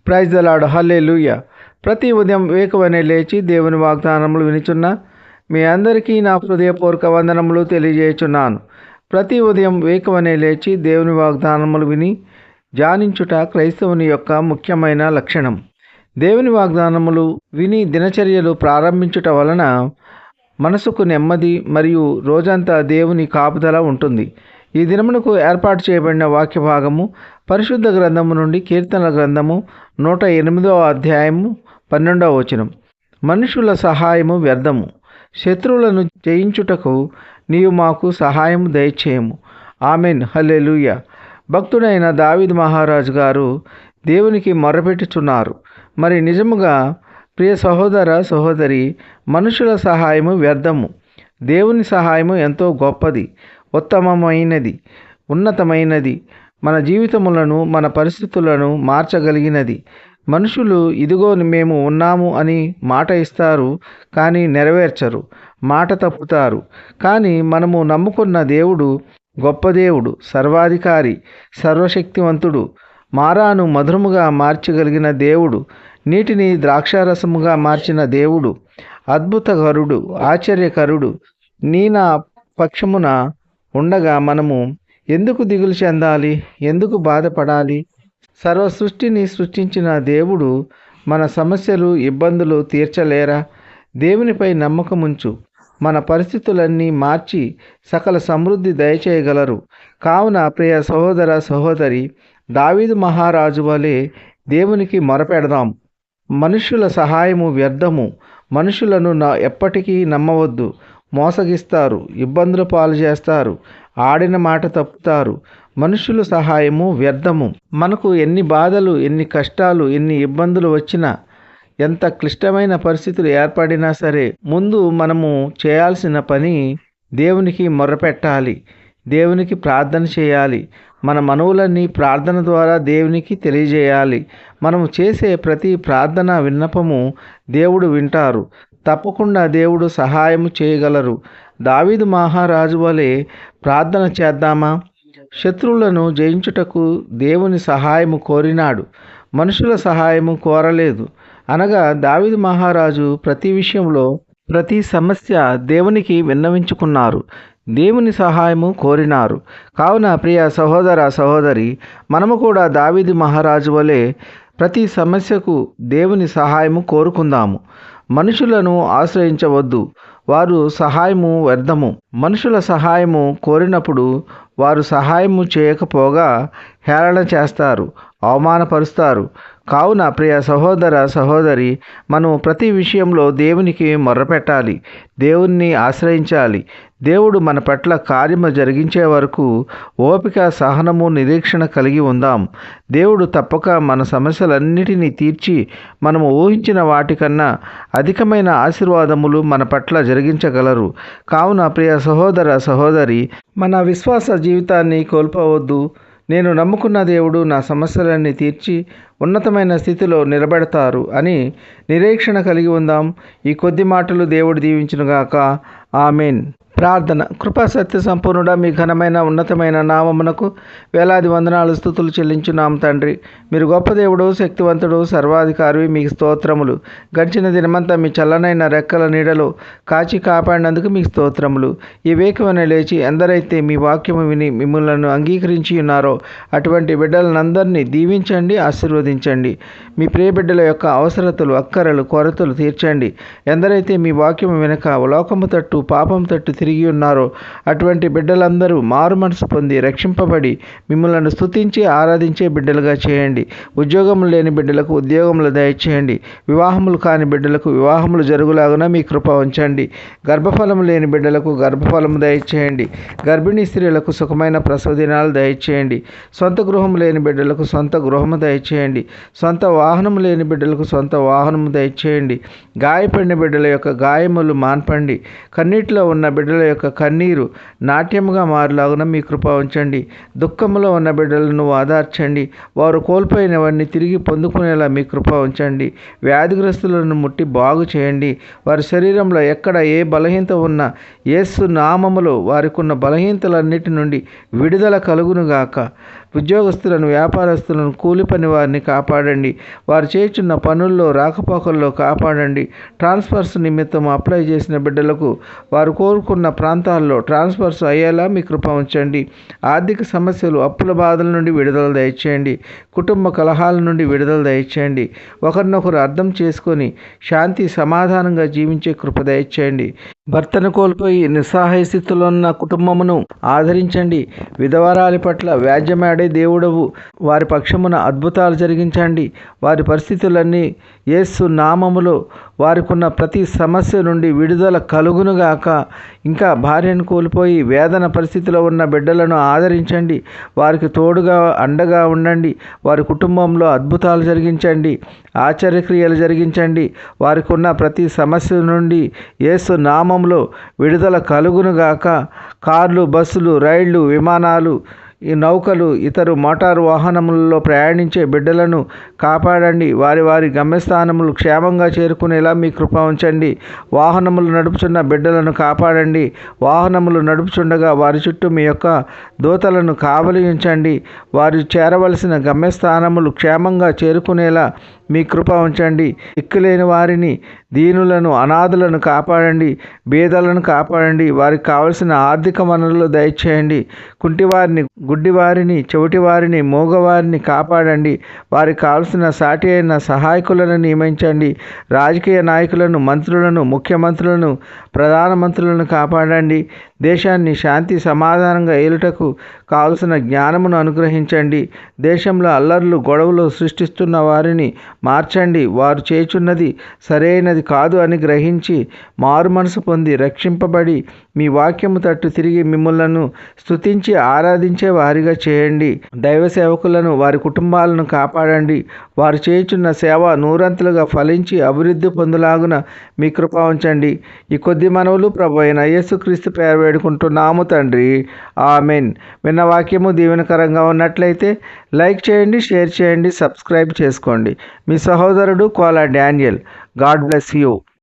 Praise the lord, హల్లెలూయా. ప్రతి ఉదయం వేకువనే లేచి దేవుని వాగ్దానములు వినిచున్న మీ అందరికీ నా హృదయపూర్వక వందనములు తెలియజేయుచున్నాను. ప్రతి ఉదయం వేకువనే లేచి దేవుని వాగ్దానములు విని ధ్యానించుట క్రైస్తవుని యొక్క ముఖ్యమైన లక్షణం. దేవుని వాగ్దానములు విని దినచర్యలు ప్రారంభించుట వలన మనసుకు నెమ్మది మరియు రోజంతా దేవుని కాపుదల ఉంటుంది. ఈ దినమునకు ఏర్పాటు చేయబడిన వాక్య భాగము పరిశుద్ధ గ్రంథము నుండి కీర్తనల గ్రంథము 108వ అధ్యాయము 12వ వచనం. మనుషుల సహాయము వ్యర్థము, శత్రువులను జయించుటకు నీవు మాకు సహాయము దయచేయము. ఆమెన్, హల్లెలూయా. భక్తుడైన దావీదు మహారాజు గారు దేవునికి మొరపెట్టుచున్నారు. మరి నిజముగా ప్రియ సహోదర సహోదరి, మనుషుల సహాయము వ్యర్థము, దేవుని సహాయము ఎంతో గొప్పది, ఉత్తమమైనది, ఉన్నతమైనది, మన జీవితములను మన పరిస్థితులను మార్చగలిగినది. మనుషులు ఇదిగో మేము ఉన్నాము అని మాట ఇస్తారు, కానీ నెరవేర్చరు, మాట తప్పుతారు. కానీ మనము నమ్ముకున్న దేవుడు గొప్ప దేవుడు, సర్వాధికారి, సర్వశక్తివంతుడు, మారాను మధురముగా మార్చగలిగిన దేవుడు, నీటిని ద్రాక్షారసముగా మార్చిన దేవుడు, అద్భుతకరుడు, ఆశ్చర్యకరుడు. నీ నా పక్షమున ఉండగా మనము ఎందుకు దిగులు చెందాలి, ఎందుకు బాధపడాలి? సర్వ సృష్టిని సృష్టించిన దేవుడు మన సమస్యలు ఇబ్బందులు తీర్చలేరా? దేవునిపై నమ్మకముంచు, మన పరిస్థితులన్నీ మార్చి సకల సమృద్ధి దయచేయగలరు. కావున ప్రియ సహోదర సహోదరి, దావీదు మహారాజు వలె దేవునికి మొరపెడదాం. మనుషుల సహాయము వ్యర్థము. మనుషులను ఎప్పటికీ నమ్మవద్దు. మోసగిస్తారు, ఇబ్బందుల పాలు చేస్తారు, ఆడిన మాట తప్పుతారు. మనుషుల సహాయము వ్యర్థము. మనకు ఎన్ని బాధలు, ఎన్ని కష్టాలు, ఎన్ని ఇబ్బందులు వచ్చినా, ఎంత క్లిష్టమైన పరిస్థితులు ఏర్పడినా సరే, ముందు మనము చేయాల్సిన పని దేవునికి మొర్రపెట్టాలి, దేవునికి ప్రార్థన చేయాలి. మన మనవులన్నీ ప్రార్థన ద్వారా దేవునికి తెలియజేయాలి. మనము చేసే ప్రతి ప్రార్థన విన్నపము దేవుడు వింటారు. తప్పకుండా దేవుడు సహాయము చేయగలరు. దావీదు మహారాజు వలె ప్రార్థన చేద్దామా? శత్రువులను జయించుటకు దేవుని సహాయము కోరినాడు, మనుషుల సహాయము కోరలేదు. అనగా దావీదు మహారాజు ప్రతి విషయంలో, ప్రతి సమస్య దేవునికి విన్నవించుకున్నారు, దేవుని సహాయము కోరినారు. కావున ప్రియ సహోదర సహోదరి, మనము కూడా దావీదు మహారాజు వలె ప్రతి సమస్యకు దేవుని సహాయము కోరుకుందాము. మనుషులను ఆశ్రయించవద్దు, వారు సహాయము వ్యర్థము. మనుషుల సహాయము కోరినప్పుడు వారు సహాయము చేయకపోగా హేళన చేస్తారు, అవమానపరుస్తారు. కావున ప్రియ సహోదర సహోదరి, మనం ప్రతి విషయంలో దేవునికి మొర్రపెట్టాలి, దేవుణ్ణి ఆశ్రయించాలి. దేవుడు మన పట్ల కార్యము జరిగించే వరకు ఓపిక, సహనము, నిరీక్షణ కలిగి ఉందాం. దేవుడు తప్పక మన సమస్యలన్నిటినీ తీర్చి మనము ఊహించిన వాటికన్నా అధికమైన ఆశీర్వాదములు మన పట్ల జరిగించగలరు. కావున ప్రియ సహోదర సహోదరి, మన విశ్వాస జీవితాన్ని కోల్పోవద్దు. నేను నమ్ముకున్న దేవుడు నా సమస్యలన్నీ తీర్చి ఉన్నతమైన స్థితిలో నిలబెడతారు అని నిరీక్షణ కలిగి ఉందాం. ఈ కొద్ది మాటలు దేవుడు దీవించునుగాక. ఆమెన్. ప్రార్థన. కృపా సత్య సంపూర్ణుడా, మీ ఘనమైన ఉన్నతమైన నామమునకు వేలాది వందనాలు స్తుతులు చెల్లించున్నాం తండ్రి. మీరు గొప్ప దేవుడు, శక్తివంతుడు, సర్వాధికారి, మీకు స్తోత్రములు. గడిచిన దినమంతా మీ చల్లనైన రెక్కల నీడలో కాచి కాపాడినందుకు మీకు స్తోత్రములు. ఈ వేకువనే లేచి ఎందరైతే మీ వాక్యము విని మిమ్మల్ని అంగీకరించి ఉన్నారో అటువంటి బిడ్డలందరినీ దీవించండి, ఆశీర్వదించండి. మీ ప్రియ బిడ్డల యొక్క అవసరతలు, అక్కరలు, కొరతలు తీర్చండి. ఎందరైతే మీ వాక్యము వెనుక లోకము తట్టు, పాపం తట్టు తిరిగి ఉన్నారో అటువంటి బిడ్డలందరూ మారు మనసు పొంది రక్షింపబడి మిమ్మల్ని స్తుతించి ఆరాధించే బిడ్డలుగా చేయండి. ఉద్యోగములు లేని బిడ్డలకు ఉద్యోగములు దయచేయండి. వివాహములు కాని బిడ్డలకు వివాహములు జరుగులాగున మీ కృప ఉంచండి. గర్భఫలము లేని బిడ్డలకు గర్భఫలము దయచేయండి. గర్భిణీ స్త్రీలకు సుఖమైన ప్రసవ దినాలు దయచేయండి. సొంత గృహము లేని బిడ్డలకు సొంత గృహము దయచేయండి. సొంత వాహనము లేని బిడ్డలకు సొంత వాహనము దయచేయండి. గాయపడిన బిడ్డల యొక్క గాయములు మాన్పండి. కన్నీటిలో ఉన్న బిడ్డల యొక్క కన్నీరు నాట్యముగా మారులాగున మీ కృప ఉంచండి. దుఃఖములో ఉన్న బిడ్డలను ఆదార్చండి. వారు కోల్పోయినవన్నీ తిరిగి పొందుకునేలా మీ కృప ఉంచండి. వ్యాధిగ్రస్తులను ముట్టి బాగు చేయండి. వారి శరీరంలో ఎక్కడ ఏ బలహీనత ఉన్నా యేసు నామములో వారికి ఉన్న బలహీనతలన్నిటి నుండి విడుదల కలుగునుగాక. ఉద్యోగస్తులను, వ్యాపారస్తులను, కూలి పని వారిని కాపాడండి. వారు చేస్తున్న పనుల్లో, రాకపోకల్లో కాపాడండి. ట్రాన్స్ఫర్స్ నిమిత్తం అప్లై చేసిన బిడ్డలకు వారు కోరుకున్న ప్రాంతాల్లో ట్రాన్స్ఫర్స్ అయ్యేలా మీ కృప ఉంచండి. ఆర్థిక సమస్యలు, అప్పుల బాధల నుండి విడుదల దయచేయండి. కుటుంబ కలహాల నుండి విడుదల దయచేయండి. ఒకరినొకరు అర్థం చేసుకొని శాంతి సమాధానంగా జీవించే కృప దయచేయండి. భర్తను కోల్పోయి నిస్సహాయ స్థితిలో ఉన్న కుటుంబమును ఆదరించండి. విధవరాలి పట్ల వ్యాజ్యమాడే దేవుడవు, వారి పక్షమున అద్భుతాలు జరిగించండి. వారి పరిస్థితులన్నీ యేసు నామములో వారికున్న ప్రతి సమస్య నుండి విడుదల కలుగునుగాక. ఇంకా భార్యను కోల్పోయి వేదన పరిస్థితిలో ఉన్న బిడ్డలను ఆదరించండి. వారికి తోడుగా అండగా ఉండండి. వారి కుటుంబంలో అద్భుతాలు జరిగించండి. ఆశ్చర్యక్రియలు జరిగించండి. వారికి ఉన్న ప్రతి సమస్య నుండి యేసు నామములో విడుదల కలుగునుగాక. కార్లు, బస్సులు, రైళ్లు, విమానాలు, ఈ నౌకలు, ఇతర మోటారు వాహనములలో ప్రయాణించే బిడ్డలను కాపాడండి. వారి వారి గమ్యస్థానములు క్షేమంగా చేరుకునేలా మీ కృప ఉంచండి. వాహనములు నడుపుచున్న బిడ్డలను కాపాడండి. వాహనములు నడుపుచుండగా వారి చుట్టూ మీ యొక్క దూతలను కావలి ఉంచండి. వారు చేరవలసిన గమ్యస్థానములు క్షేమంగా చేరుకునేలా మీ కృప ఉంచండి. దిక్కులేని వారిని, దీనులను, అనాథులను కాపాడండి. బీదలను కాపాడండి. వారికి కావలసిన ఆర్థిక వనరులు దయచేయండి. కుంటివారిని, గుడ్డివారిని, చెవిటివారిని, మూగవారిని కాపాడండి. వారికి కావలసిన సాటి అయిన సహాయకులను నియమించండి. రాజకీయ నాయకులను, మంత్రులను, ముఖ్యమంత్రులను, ప్రధానమంత్రులను కాపాడండి. దేశాన్ని శాంతి సమాధానంగా ఏలుటకు కావలసిన జ్ఞానమును అనుగ్రహించండి. దేశంలో అల్లర్లు, గొడవలు సృష్టిస్తున్న వారిని మార్చండి. వారు చేయుచున్నది సరైనది కాదు అని గ్రహించి మారు మనసు పొంది రక్షింపబడి మీ వాక్యము తట్టు తిరిగి మిమ్మల్ని స్తుతించి ఆరాధించే వారిగా చేయండి. దైవ సేవకులను, వారి కుటుంబాలను కాపాడండి. వారు చేయుచున్న సేవ నూరంతలుగా ఫలించి అభివృద్ధి పొందులాగున మీ కృప ఉంచండి. ఈ కొద్ది మనవులు ప్రభు అయిన యేసుక్రీస్తు పేరు వేడుకుంటున్నాము తండ్రి. ఆమెన్. విన్న వాక్యము దీవెనకరంగా ఉన్నట్లయితే లైక్ చేయండి, షేర్ చేయండి, సబ్స్క్రైబ్ చేసుకోండి. మీ సహోదరుడు Kola Daniel. God bless you.